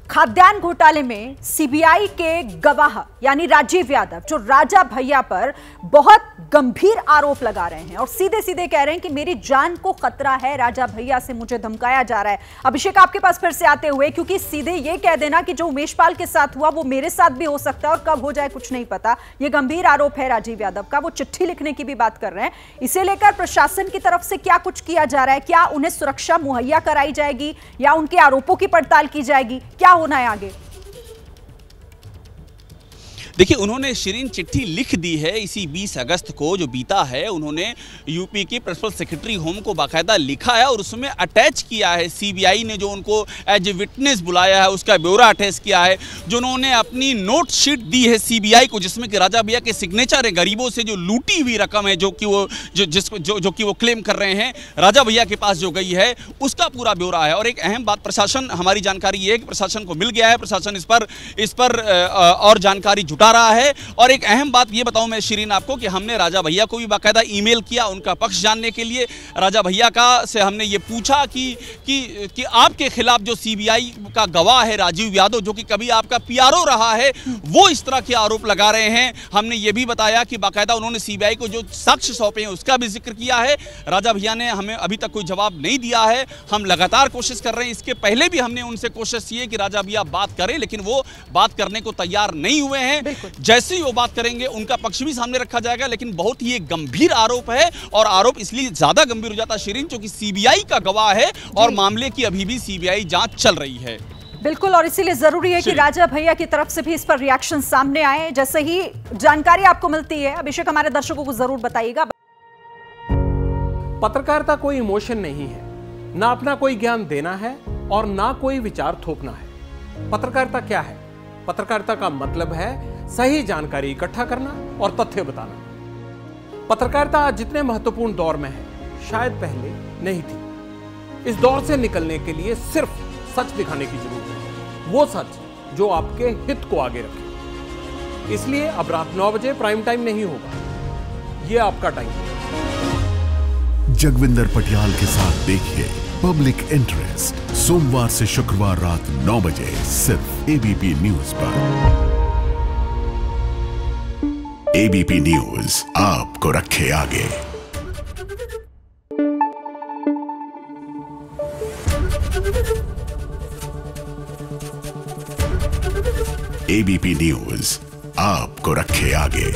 खाद्यान्न घोटाले में सीबीआई के गवाह यानी राजीव यादव जो राजा भैया पर बहुत गंभीर आरोप लगा रहे हैं और सीधे सीधे कह रहे हैं कि मेरी जान को खतरा है, राजा भैया से मुझे धमकाया जा रहा है। अभिषेक, आपके पास फिर से आते हुए, क्योंकि सीधे ये कह देना कि जो उमेश पाल के साथ हुआ वो मेरे साथ भी हो सकता है और कब हो जाए कुछ नहीं पता, ये गंभीर आरोप है राजीव यादव का। वो चिट्ठी लिखने की भी बात कर रहे हैं। इसे लेकर प्रशासन की तरफ से क्या कुछ किया जा रहा है? क्या उन्हें सुरक्षा मुहैया कराई जाएगी या उनके आरोपों की पड़ताल की जाएगी? क्या होना है आगे? देखिए, उन्होंने शिरीन चिट्ठी लिख दी है इसी 20 अगस्त को जो बीता है। उन्होंने यूपी के प्रिंसिपल सेक्रेटरी होम को बाकायदा लिखा है और उसमें अटैच किया है। सीबीआई ने जो उनको एज ए विटनेस बुलाया है उसका ब्यौरा अटैच किया है। जो उन्होंने अपनी नोट शीट दी है सीबीआई को जिसमें कि राजा भैया के सिग्नेचर है, गरीबों से जो लूटी हुई रकम है जो कि वो क्लेम कर रहे हैं राजा भैया के पास जो गई है, उसका पूरा ब्यौरा है। और एक अहम बात, प्रशासन, हमारी जानकारी ये है कि प्रशासन को मिल गया है, प्रशासन इस पर और जानकारी जुटा रहा है। और एक अहम बात ये बताऊं मैं शिरीन आपको कि हमने राजा भैया को भी बाकायदा ईमेल किया उनका पक्ष जानने के लिए। राजा भैया से हमने ये पूछा कि आपके खिलाफ जो सीबीआई का गवाह है राजीव यादव, जो कि कभी आपका पीआरओ रहा है, वो इस तरह के आरोप लगा रहे हैं। हमने ये भी बताया कि बाकायदा उन्होंने सीबीआई को जो साक्ष्य सौंपे हैं उसका भी जिक्र किया है। राजा भैया ने हमें अभी तक कोई जवाब नहीं दिया है। हम लगातार कोशिश कर रहे हैं। इसके पहले भी हमने उनसे कोशिश की है कि राजा भैया बात करें, लेकिन वो बात करने को तैयार नहीं हुए हैं। जैसे ही वो बात करेंगे उनका पक्ष भी सामने रखा जाएगा। लेकिन बहुत ही एक गंभीर आरोप है और आरोप इसलिए ज्यादा गंभीर हो जाता है शिरीन क्योंकि सीबीआई का गवाह है और मामले की अभी भी सीबीआई जांच चल रही है। बिल्कुल, और इसीलिए जरूरी है कि राजा भैया की तरफ से भी इस पर रिएक्शन सामने आए। जैसे ही जानकारी आपको मिलती है अभिषेक, हमारे दर्शकों को जरूर बताइएगा। पत्रकारिता कोई इमोशन नहीं है, ना अपना कोई ज्ञान देना है और ना कोई विचार थोपना है। पत्रकारिता क्या है? पत्रकारिता का मतलब है सही जानकारी इकट्ठा करना और तथ्य बताना। पत्रकारिता आज जितने महत्वपूर्ण दौर में है शायद पहले नहीं थी। इस दौर से निकलने के लिए सिर्फ सच दिखाने की जरूरत है, वो सच जो आपके हित को आगे रखे। इसलिए अब रात 9 बजे प्राइम टाइम नहीं होगा, ये आपका टाइम है। जगविंदर पटियाल के साथ देखिए पब्लिक इंटरेस्ट सोमवार से शुक्रवार रात 9 बजे सिर्फ एबीपी न्यूज पर। एबीपी न्यूज आपको रखे आगे। एबीपी न्यूज आपको रखे आगे।